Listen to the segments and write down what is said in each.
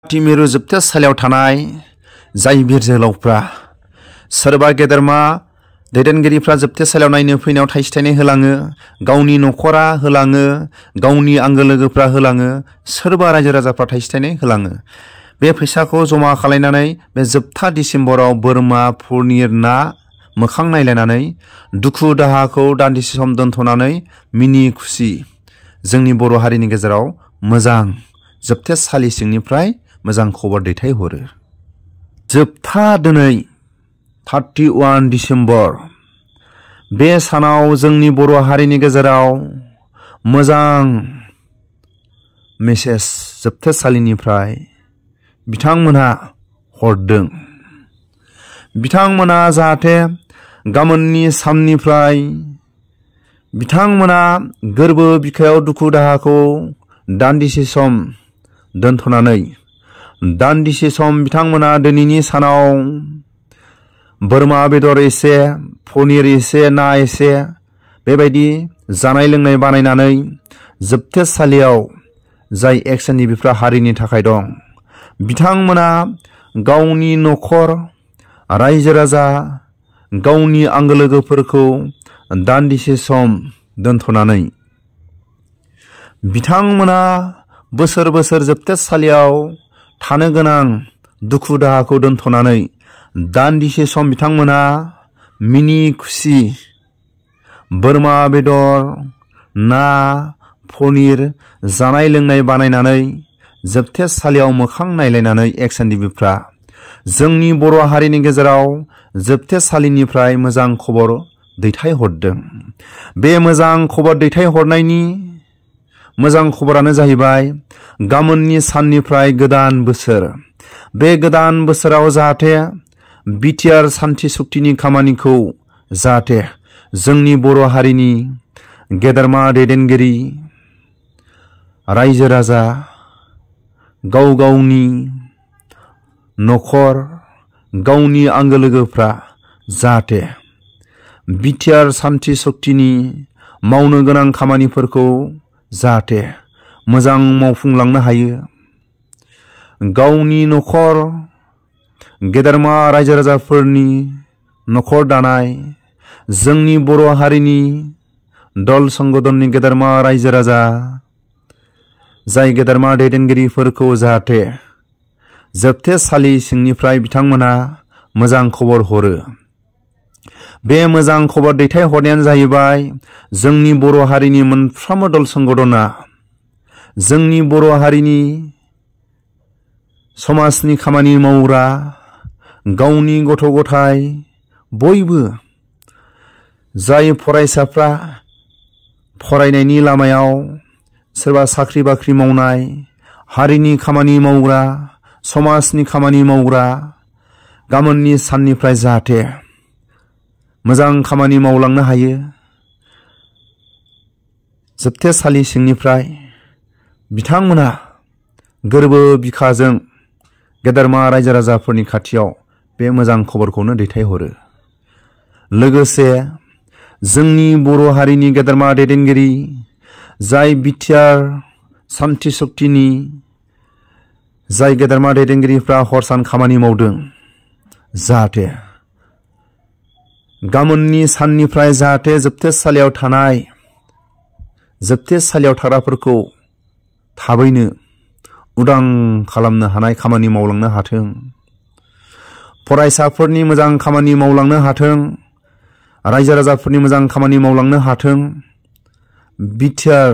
मिरु जोबथेसालियाव थानाय जाय बिर जोहोलावफ्रा सोरबा गेदेरमा दैदेनगिरिफ्रा जोबथेसालियाव नायनो फैनायाव थाइसे थाइनै होलाङो, गावनि न'खरा होलाङो, गावनि आंगो लोगोफ्रा होलाङो, सोरबा रायजो राजाफ्रा थाइसे थाइनै होलाङो। बे फैसाखौ जमा खालायनानै बे जोबथा डिसेम्बराव बोरमा पनिर ना मोखां नायलायनानै दुखु दाहाखौ दान्दिसे सम दोनथ'नानै मिनि खुसि जोंनि बर' हारिनि गेजेराव मोजां जोबथेसालि सिंनिफ्राय मोजां खबर दैथायहरो। जोबथा दिनै 31 डिसेम्बर बे सानाव जोंनि बर' हारिनि गेजेराव मोजां मेसेज जोबथेसालिनिफ्राय बिथांमोनहा हरदों। बिथांमोना जाहाथे गाबोननि साननिफ्राय बिथांमोना गोरबो बिखायाव दुखु दाहाखौ दान्दिसे सम दोनथ'नानै दान्दिसे सम बिथांमोना दिनैनि सानाव बोरमा बेदर एसे, पनिर एसे, ना एसे बेबायदि जानाय लोंनाय बानायनानै जोबथेसालियाव जाय एक्सएनडिपिफ्रा हारिनि थाखाय दं बिथांमोना गावनि न'खर, रायजो राजा, गावनि आंगो लोगोफोरखौ दान्दिसे सम दोनथ'नानै बिथांमोना बोसोर बोसोर जोबथेसालियाव थानो गोनां दुखु दाहाखौ दोनथ'नानै दान्दिसे सम बिथांमोना मिनि खुसि बोरमा बेदर, ना, पनिर जानाय लोंनाय बानायनानै जोबथेसालियाव मोखां नायलायनानै एक्सएनडिपिफ्रा जोंनि बर' हारिनि गेजेराव जोबथेसालिनिफ्राय मोजां खबर दैथायहरदों। बे मोजां खबर दैथायहरनायनि मोजां खबरानो जाहैबाय गाबोननि साननिफ्राय गोदान बोसोर। बे गोदान बोसोराव जाहाथे बिटिआर सान्थि सुक्तिनि खामानिखौ जाहाथे जोंनि बर' हारिनि गेदेरमा दैदेनगिरि, रायजो राजा, गाव गावनि न'खर, गावनि आंगो लोगोफ्रा जाहाथे बिटिआर सान्थि सुक्तिनि मावनो गोनां खामानिफोरखौ जाहाथे मोजां मावफुंलांनो हायो। गावनि न'खर, गेदेरमा रायजो राजाफोरनि न'खर दानाय, जोंनि बर' हारिनि दल संगठननि गेदेरमा रायजो राजा, जाय गेदेरमा दैदेनगिरिफोरखौ जाहाथे जोबथेसालि सिंनिफ्राय बिथांमोना मोजां खबर हरो। बे मोजां खबर दैथायहरनायानो जाहैबाय जोंनि बर' हारिनि मोनफ्रोमबो दल संगठना जोंनि बर' हारिनि समाजनि खामानि मावग्रा, गावनि गथ' गथाय बयबो जाय फरायसाफ्रा फरायनायनि लामायाव सोरबा साख्रि बाख्रि मावनाय, हारिनि खामानि मावग्रा, समाजनि खामानि मावग्रा गाबोननि साननिफ्राय जाहाथे मोजां खामानि मावलांनो हायो। जोबथेसालि सिंनिफ्राय बिथांमोना गोरबो बिखाजों गेदेरमा रायजो राजाफोरनि खाथियाव बे मोजां खबरखौनो दैथायहरो। लोगोसे जोंनि बर' हारिनि गेदेरमा दैदेनगिरि, जाय बिटिआर सान्थि सुक्तिनि जाय गेदेरमा दैदेनगिरिफ्रा हर सान खामानि मावदों जाहाथे गाबोननि साननिफ्राय जाहाथे जोबथेसालियाव थाग्राफोरखौ थाबैनो उदां खालामनो हानाय खामानि मावलांनो हाथों। फरायसाफोरनि मोजां खामानि मावलांनो हाथों, रायजो राजाफोरनि मोजां खामानि मावलांनो हाथों। बिटिआर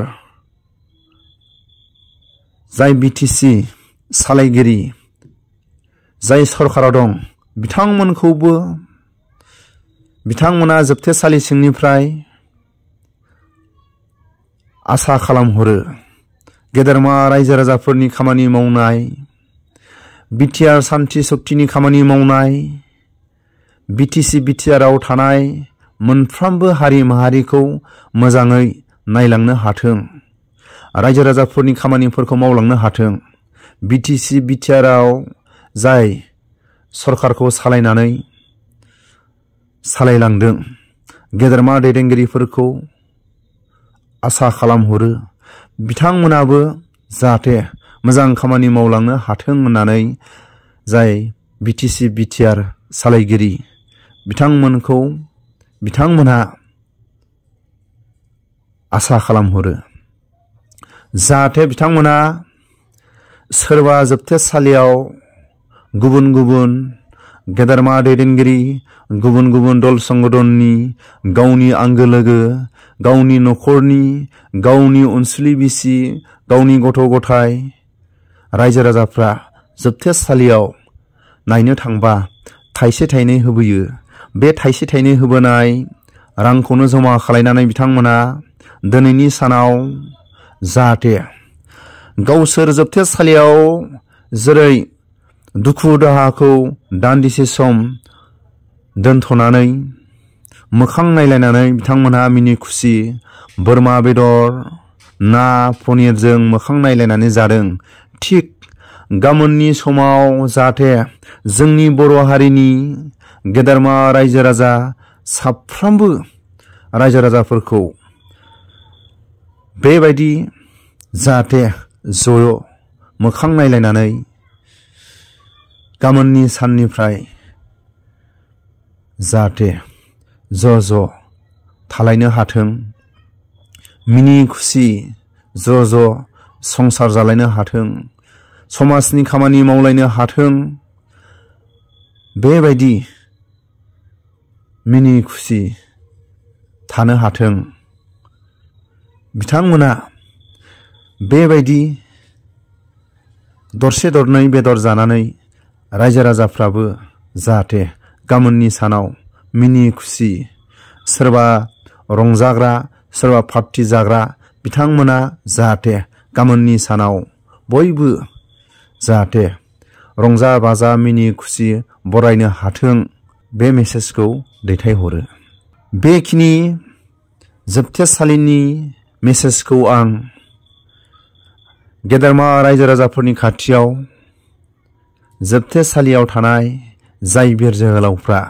जाय बिटिसि सालायगिरि, जाय सरकाराव दं बिथांमोनखौबो बिथांमोना जोबथेसालि सिंनिफ्राय आसा खालामहरो गेदेरमा रायजो राजाफोरनि खामानि मावनाय, बिटिआर सान्थि सुक्तिनि खामानि मावनाय, बिटिसि बिटिआरआव थानाय मोनफ्रोमबो हारि माहारिखौ मोजाङै नायलांनो हाथों, रायजो राजाफोरनि खामानिफोरखौ मावलांनो हाथों। बिटिसि बिटिआरआव जाय सरकारखौ सालायलांदों गेदेरमा दैदेनगिरिफोरखौ आसा खालामहरो बिथांमोनाबो जाहाथे मोजां खामानि मावलांनो हाथों होननानै जाय बिटिसि बिटिआर सालायगिरि बिथांमोनहा आसा खालामहरो जाहाथे बिथांमोना सोरबा जोबथेसालियाव गुबुन गुबुन गेदेरमा दैदेनगिरि गुबुन गुबुन दल संगठननि गावनि आंगो लोगो गावनि न'खरनि गावनि अनसुलि बिसि गावनि गथ' गथाय रायजो राजाफ्रा जोबथेसालियाव नायनो थांबा थाइसे थाइनै होबोयो बे थाइसे थाइनै होबोनाय रांखौनो जमा खालामनानै बिथांमोना दिनैनि सानाव जाहाथे गावसोर जोबथेसालियाव जेरै दुखु दाहाखौ दान्दिसे सम दोनथ'नानै मोखां नायलायनानै बिथांमोनहा मिनि खुसि बोरमा बेदर ना पनिरजों मोखां नायलायनानै जादों थिक गाबोननि समाव जाहाथे जोंनि बर' हारिनि गेदेरमा रायजो राजा साफ्रोमबो रायजो राजाफोरखौ बेबायदि जाहाथे ज' मोखां नायलायनानै गाबोननि साननिफ्राय जाहाथे ज' थालायनो हाथों मिनि खुसि ज' संसार जालायनो हाथों समाजनि खामानि मावलायनो हाथों बेबायदि मिनि खुसि थानो हाथों बिथांमोना बेबायदि दरसे दरनै बेदर जानानै रायजो राजाफ्राबो जाहाथे गाबोननि सानाव मिनि खुसि सोरबा रंजाग्रा सोरबा पार्टि जाग्रा बिथांमोना जाहाथे गाबोननि सानाव बयबो जाहाथे रंजा बाजा मिनि खुसि बरायनो हाथों बे मेसेजखौ दैथायहरो बेखिनि जोबथेसालिनि मेसेजखौ आं गेदेरमा रायजो राजाफोरनि खाथियाव जोबथेसालियाव थानाय जाय बिर जोहोलावफ्रा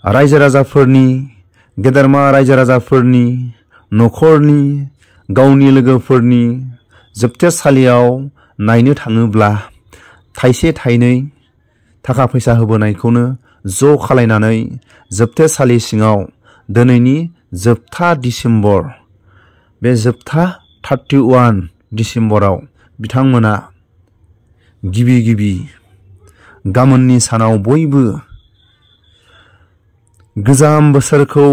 रायजो राजाफोरनि गेदेरमा रायजो राजाफोरनि न'खरनि गावनि लोगोफोरनि जोबथेसालियाव नायनो थाङोब्ला थाइसे थाइनै थाखा फैसा होबोनायखौनो ज' खालायनानै जोबथेसालि सिङाव दिनैनि जोबथा डिसेम्बर बे जोबथा 31 डिसेम्बराव बिथांमोना गिबि गाबोननि सानाव बयबो गोजाम बोसोरखौ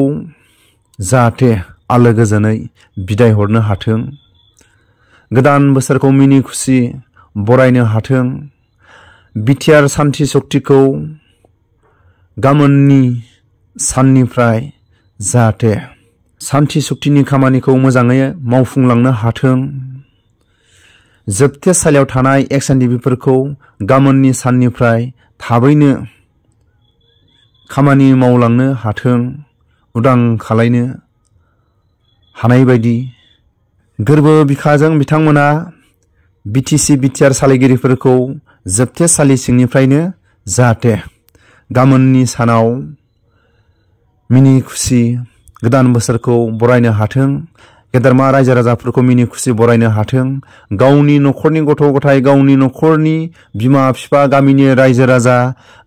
जाहाथे आलो गोजोनै बिदाय हरनो हाथों गोदान बोसोरखौ मिनि खुसि बरायनो हाथों बिटिआर सान्थि शक्तिखौ गाबोननि साननिफ्राय जाहाथे सान्थि शक्तिनि खामानिखौ मोजाङै मावफुंलांनो हाथों जोबथेसालियाव थानाय एक्सएनडिपिफोरखौ गाबोननि साननिफ्राय थाबैनो खामानि मावलांनो हाथों उदां खालायनो हानाय बायदि गोरबो बिखाजों बिथांमोना बिटिसि बिटिआर सालायगिरिफोरखौ जोबथेसालि सिंनिफ्रायनो जाहाथे गाबोननि सानाव मिनि खुसि गोदान बोसोरखौ बरायनो हाथों गेदेरमा रायजो राजाफोरखौ मिनि खुसि बरायनो हाथों गावनि न'खरनि गथ' गथाय गावनि न'खरनि बिमा बिफा गामिनि रायजो राजा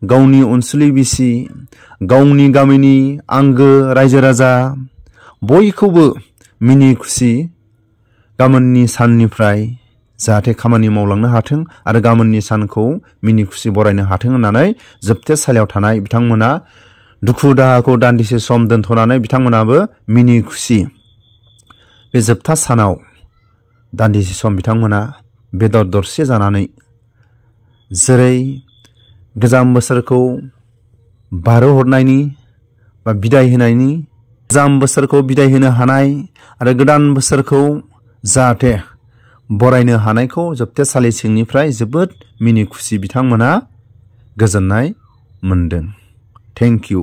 गावनि अनसुलि बिसि गावनि गामिनि आंगो रायजो राजा बयखौबो मिनि खुसि गाबोननि साननिफ्राय जाहाथे खामानि मावलांनो हाथों आरो गाबोननि सानखौ मिनि खुसि बरायनो हाथों होननानै जोबथेसालियाव थानाय बिथांमोना दुखु दाहाखौ दान्दिसे सम दोनथ'नानै बिथांमोनाबो मिनि खुसि बे जोबथा सानाव दान्दिसे सम बिथांमोना बेदर दरसे जानानै जेरै गोजाम बोसोरखौ बारहोहरनायनि बा बिदाय होनायनि गोजाम बोसोरखौ बिदाय होनो हानाय आरो गोदान बोसोरखौ जाहाथे बरायनो हानायखौ जोबथेसालि सिंनिफ्राय जोबोद मिनि खुसि बिथांमोना गोजोननाय मोनदों। Thank you.